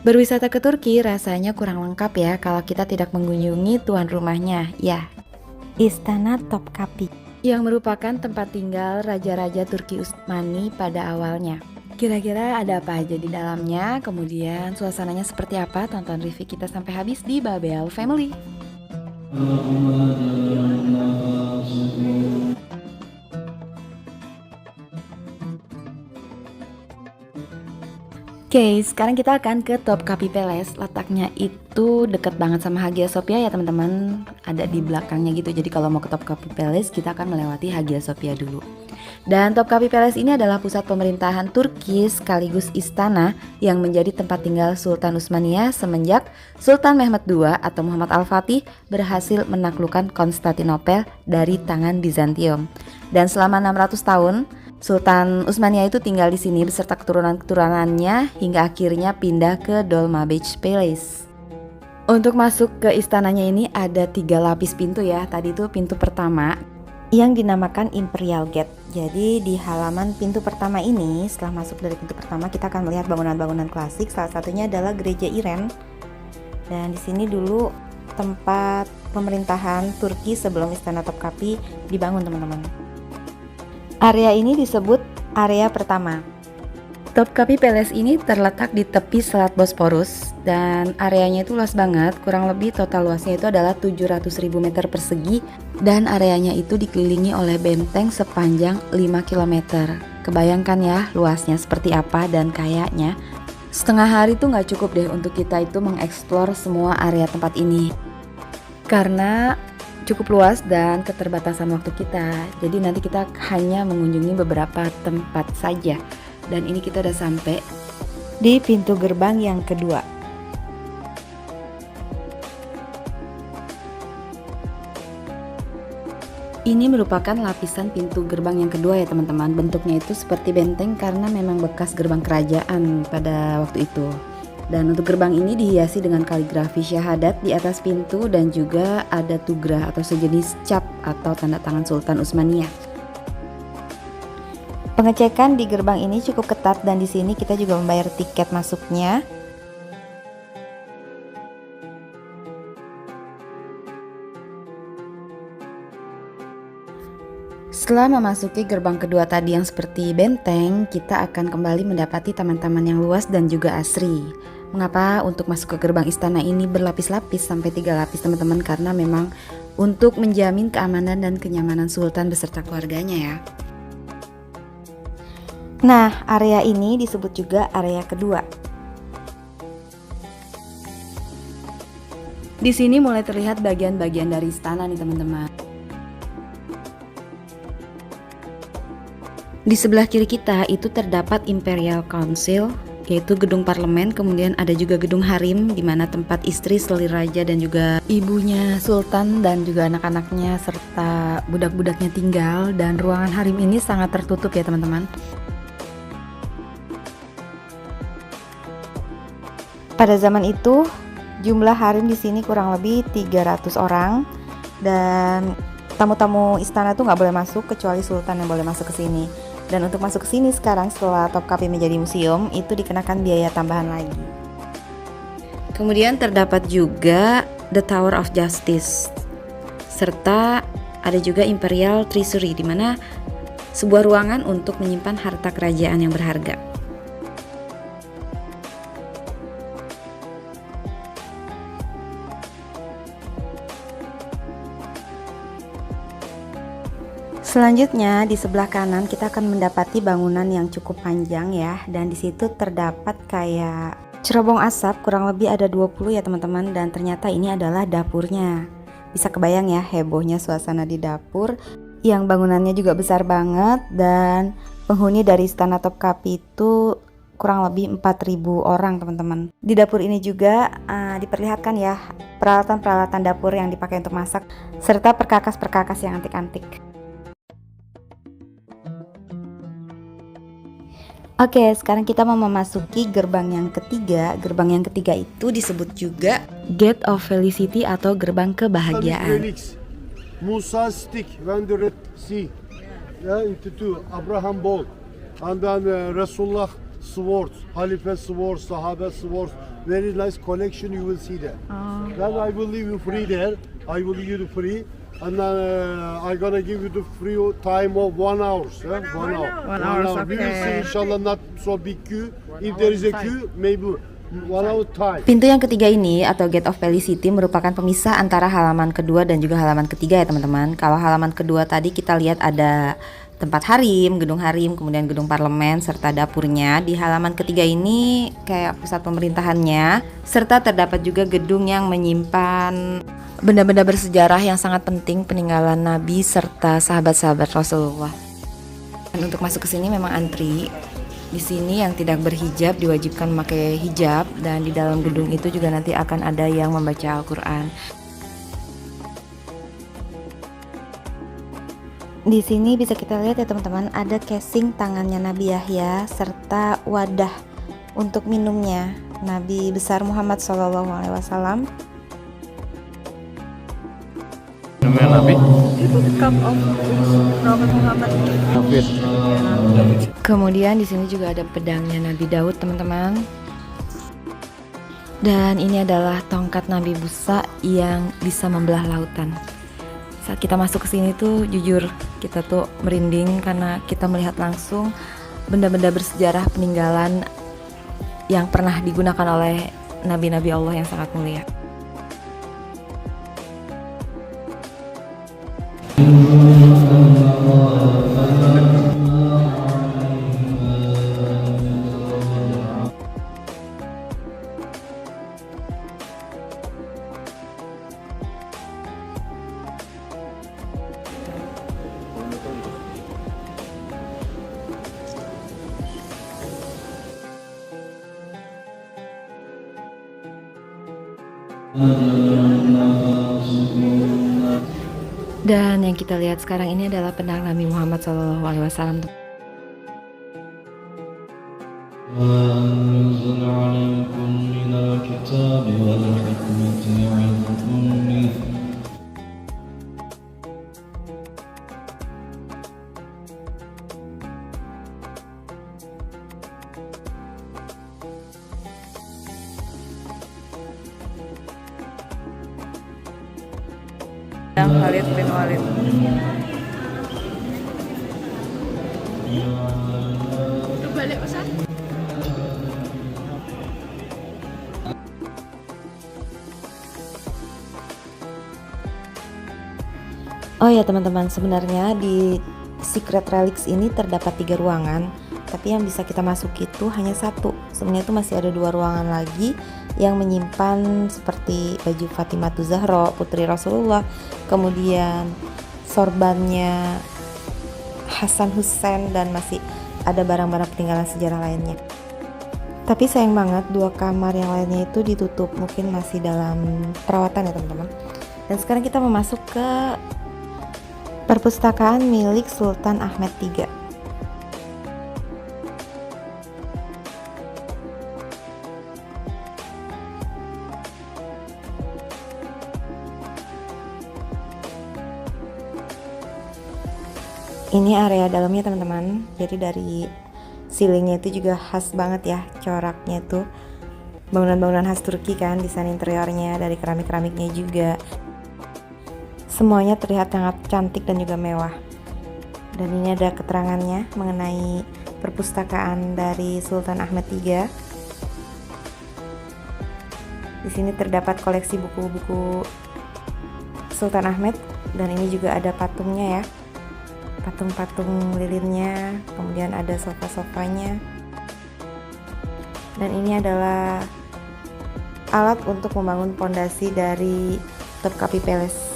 Berwisata ke Turki rasanya kurang lengkap ya kalau kita tidak mengunjungi tuan rumahnya, ya, Istana Topkapi, yang merupakan tempat tinggal raja-raja Turki Utsmani pada awalnya. Kira-kira ada apa aja di dalamnya, kemudian suasananya seperti apa? Tonton review kita sampai habis di Babel Family. Oke, sekarang kita akan ke Topkapi Palace. Letaknya itu deket banget sama Hagia Sophia ya teman-teman. Ada di belakangnya gitu. Jadi kalau mau ke Topkapi Palace, kita akan melewati Hagia Sophia dulu. Dan Topkapi Palace ini adalah pusat pemerintahan Turki sekaligus istana yang menjadi tempat tinggal Sultan Utsmania semenjak Sultan Mehmed II atau Muhammad Al-Fatih berhasil menaklukkan Konstantinopel dari tangan Bizantium. Dan selama 600 tahun, Sultan Utsmania itu tinggal di sini beserta keturunan-keturunannya hingga akhirnya pindah ke Dolmabahce Palace. Untuk masuk ke istananya ini ada 3 lapis pintu ya. Tadi itu pintu pertama yang dinamakan Imperial Gate. Jadi di halaman pintu pertama ini, setelah masuk dari pintu pertama kita akan melihat bangunan-bangunan klasik. Salah satunya adalah Gereja Iren. Dan di sini dulu tempat pemerintahan Turki sebelum Istana Topkapi dibangun teman-teman. Area ini disebut area pertama. Topkapi Palace ini terletak di tepi Selat Bosporus dan areanya itu luas banget, kurang lebih total luasnya itu adalah 700.000 meter persegi dan areanya itu dikelilingi oleh benteng sepanjang 5 km. Kebayangkan ya luasnya seperti apa, dan kayaknya setengah hari tuh nggak cukup deh untuk kita itu mengeksplor semua area tempat ini. Karena cukup luas dan keterbatasan waktu kita, jadi nanti kita hanya mengunjungi beberapa tempat saja. Dan ini kita udah sampai di pintu gerbang yang kedua. Ini merupakan lapisan pintu gerbang yang kedua ya teman-teman. Bentuknya itu seperti benteng karena memang bekas gerbang kerajaan pada waktu itu. Dan untuk gerbang ini dihiasi dengan kaligrafi syahadat di atas pintu dan juga ada tugrah atau sejenis cap atau tanda tangan Sultan Utsmania. Pengecekan di gerbang ini cukup ketat dan di sini kita juga membayar tiket masuknya. Setelah memasuki gerbang kedua tadi yang seperti benteng, kita akan kembali mendapati taman-taman yang luas dan juga asri. Mengapa untuk masuk ke gerbang istana ini berlapis-lapis sampai 3 lapis teman-teman? Karena memang untuk menjamin keamanan dan kenyamanan Sultan beserta keluarganya ya. Nah, area ini disebut juga area kedua. Di sini mulai terlihat bagian-bagian dari istana nih teman-teman. Di sebelah kiri kita itu terdapat Imperial Council, yaitu gedung parlemen, kemudian ada juga gedung harem di mana tempat istri selir raja dan juga ibunya sultan dan juga anak-anaknya serta budak-budaknya tinggal, dan ruangan harem ini sangat tertutup ya teman-teman. Pada zaman itu jumlah harem di sini kurang lebih 300 orang dan tamu-tamu istana tuh nggak boleh masuk kecuali sultan yang boleh masuk ke sini. Dan untuk masuk ke sini sekarang setelah Topkapi menjadi museum itu dikenakan biaya tambahan lagi. Kemudian terdapat juga The Tower of Justice serta ada juga Imperial Treasury di mana sebuah ruangan untuk menyimpan harta kerajaan yang berharga. Selanjutnya di sebelah kanan kita akan mendapati bangunan yang cukup panjang ya, dan di situ terdapat kayak cerobong asap kurang lebih ada 20 ya teman-teman, dan ternyata ini adalah dapurnya. Bisa kebayang ya hebohnya suasana di dapur yang bangunannya juga besar banget, dan penghuni dari Istana Topkapi itu kurang lebih 4.000 orang teman-teman. Di dapur ini juga diperlihatkan ya peralatan-peralatan dapur yang dipakai untuk masak serta perkakas-perkakas yang antik-antik. Oke, sekarang kita mau memasuki gerbang yang ketiga. Gerbang yang ketiga itu disebut juga Gate of Felicity atau gerbang kebahagiaan. Musa stick when the Red Sea, into two, Abraham boat, and then Rasulullah swords, Halife swords, Sahabe swords, very nice collection you will see there. Then I will leave you free there. I will give you the free. And then I gonna give you the free time of 1 hour. 1 hour. 1 hour, We will see okay. inshallah not so big queue. If there is a queue, maybe 1 hour time. Pintu yang ketiga ini atau Gate of Felicity merupakan pemisah antara halaman kedua dan juga halaman ketiga ya teman-teman. Kalau halaman kedua tadi kita lihat ada tempat harim, kemudian gedung parlemen serta dapurnya. Di halaman ketiga ini kayak pusat pemerintahannya, serta terdapat juga gedung yang menyimpan benda-benda bersejarah yang sangat penting peninggalan Nabi serta sahabat-sahabat Rasulullah. Dan untuk masuk ke sini memang antri. Di sini yang tidak berhijab diwajibkan memakai hijab, dan di dalam gedung itu juga nanti akan ada yang membaca Al-Qur'an. Di sini bisa kita lihat ya teman-teman, ada casing tangannya Nabi Yahya serta wadah untuk minumnya Nabi besar Muhammad SAW. Namanya Nabi? Itu cup of Prophet Muhammad. Kemudian di sini juga ada pedangnya Nabi Daud teman-teman. Dan ini adalah tongkat Nabi Musa yang bisa membelah lautan. Saat kita masuk ke sini tuh jujur kita tuh merinding karena kita melihat langsung benda-benda bersejarah peninggalan yang pernah digunakan oleh nabi-nabi Allah yang sangat mulia. Dan yang kita lihat sekarang ini adalah pedang Nabi Muhammad SAW. وأنزل عليكم من الكتاب والحكمة يعظكم به Khalid bin Walid. Oh ya teman-teman, sebenarnya di Secret Relics ini terdapat 3 ruangan, tapi yang bisa kita masuk itu hanya 1. Sebenarnya itu masih ada 2 ruangan lagi yang menyimpan seperti baju Fatimah Zahra, putri Rasulullah, kemudian sorbannya Hasan Hussein, dan masih ada barang-barang peninggalan sejarah lainnya. Tapi sayang banget 2 kamar yang lainnya itu ditutup, mungkin masih dalam perawatan ya teman-teman. Dan sekarang kita mau masuk ke perpustakaan milik Sultan Ahmed III. Ini area dalamnya teman-teman. Jadi dari ceilingnya itu juga khas banget ya, coraknya tuh bangunan-bangunan khas Turki kan, desain interiornya dari keramik-keramiknya juga. Semuanya terlihat sangat cantik dan juga mewah. Dan ini ada keterangannya mengenai perpustakaan dari Sultan Ahmed III. Di sini terdapat koleksi buku-buku Sultan Ahmed, dan ini juga ada patungnya ya. Patung-patung lilinnya, kemudian ada sofa-sofanya. Dan ini adalah alat untuk membangun pondasi dari Topkapi Palace.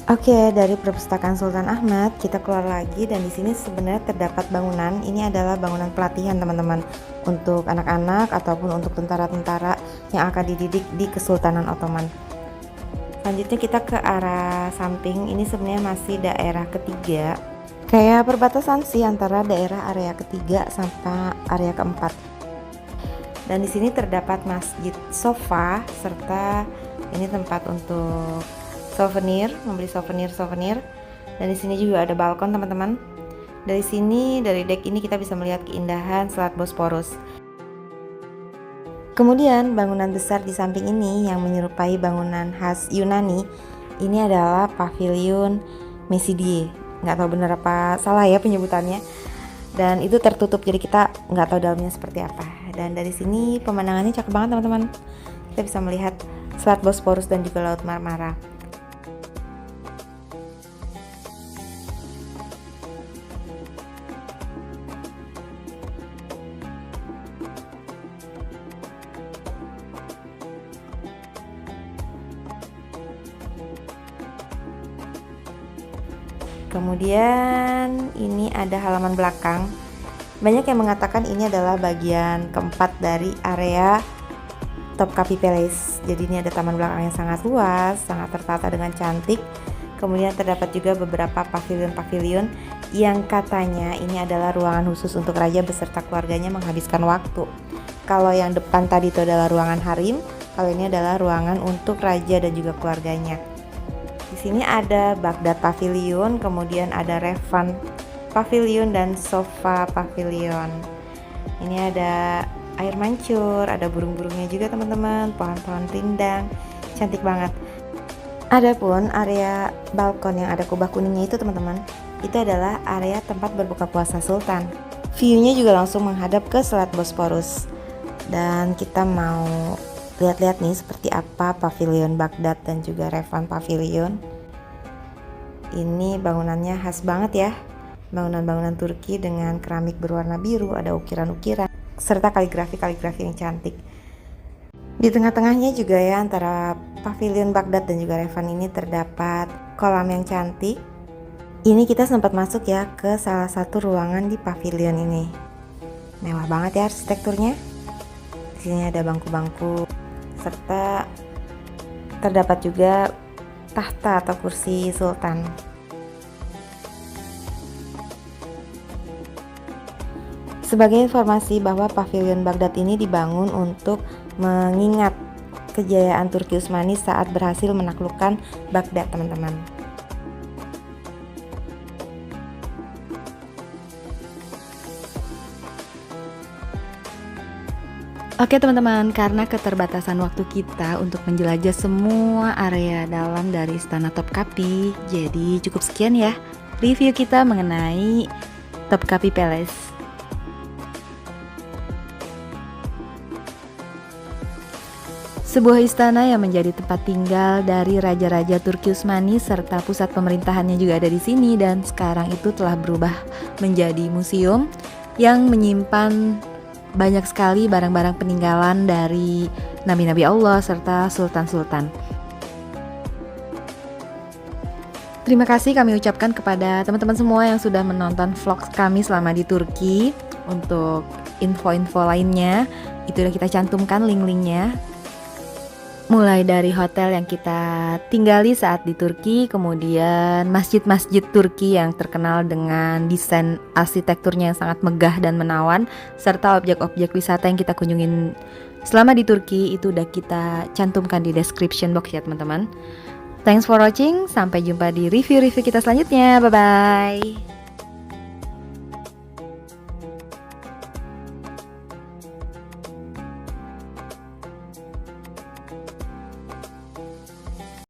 Oke, dari perpustakaan Sultan Ahmad kita keluar lagi, dan di sini sebenarnya terdapat bangunan. Ini adalah bangunan pelatihan teman-teman untuk anak-anak ataupun untuk tentara-tentara yang akan dididik di Kesultanan Ottoman. Selanjutnya kita ke arah samping. Ini sebenarnya masih daerah ketiga, kayak perbatasan sih antara daerah area ketiga sampai area keempat. Dan di sini terdapat masjid sofa serta ini tempat untuk souvenir, membeli souvenir. Dan di sini juga ada balkon teman-teman. Dari sini, dari deck ini kita bisa melihat keindahan Selat Bosporus. Kemudian bangunan besar di samping ini yang menyerupai bangunan khas Yunani, ini adalah Pavilion Mesidie. Nggak tahu benar apa salah ya penyebutannya. Dan itu tertutup, jadi kita nggak tahu dalamnya seperti apa. Dan dari sini pemandangannya cakep banget teman-teman. Kita bisa melihat Selat Bosporus dan juga Laut Marmara. Kemudian ini ada halaman belakang. Banyak yang mengatakan ini adalah bagian keempat dari area Topkapi Palace. Jadi ini ada taman belakang yang sangat luas, sangat tertata dengan cantik. Kemudian terdapat juga beberapa pavilion-pavilion yang katanya ini adalah ruangan khusus untuk raja beserta keluarganya menghabiskan waktu. Kalau yang depan tadi itu adalah ruangan harem, kalau ini adalah ruangan untuk raja dan juga keluarganya. Di sini ada Baghdad Pavilion, kemudian ada Revan Pavilion dan Sofa Pavilion. Ini ada air mancur, ada burung-burungnya juga teman-teman, pohon-pohon rindang, cantik banget. Adapun area balkon yang ada kubah kuningnya itu teman-teman, itu adalah area tempat berbuka puasa Sultan. View-nya juga langsung menghadap ke Selat Bosporus. Dan kita mau lihat-lihat nih seperti apa Pavilion Baghdad dan juga Revan Pavilion. Ini bangunannya khas banget ya. Bangunan-bangunan Turki dengan keramik berwarna biru, ada ukiran-ukiran serta kaligrafi-kaligrafi yang cantik. Di tengah-tengahnya juga ya, antara Pavilion Baghdad dan juga Revan ini terdapat kolam yang cantik. Ini kita sempat masuk ya ke salah satu ruangan di pavilion ini. Mewah banget ya arsitekturnya. Di sini ada bangku-bangku serta terdapat juga tahta atau kursi sultan. Sebagai informasi bahwa Pavilion Baghdad ini dibangun untuk mengingat kejayaan Turki Utsmani saat berhasil menaklukkan Baghdad, teman-teman. Oke teman-teman, karena keterbatasan waktu kita untuk menjelajah semua area dalam dari Istana Topkapi, jadi cukup sekian ya review kita mengenai Topkapi Palace. Sebuah istana yang menjadi tempat tinggal dari raja-raja Turki Utsmani serta pusat pemerintahannya juga ada di sini, dan sekarang itu telah berubah menjadi museum yang menyimpan banyak sekali barang-barang peninggalan dari nabi-nabi Allah serta sultan-sultan. Terima kasih kami ucapkan kepada teman-teman semua yang sudah menonton vlog kami selama di Turki. Untuk info-info lainnya itu udah kita cantumkan link-linknya. Mulai dari hotel yang kita tinggali saat di Turki, kemudian masjid-masjid Turki yang terkenal dengan desain arsitekturnya yang sangat megah dan menawan, serta objek-objek wisata yang kita kunjungin selama di Turki itu udah kita cantumkan di description box ya teman-teman. Thanks for watching, sampai jumpa di review-review kita selanjutnya, bye-bye.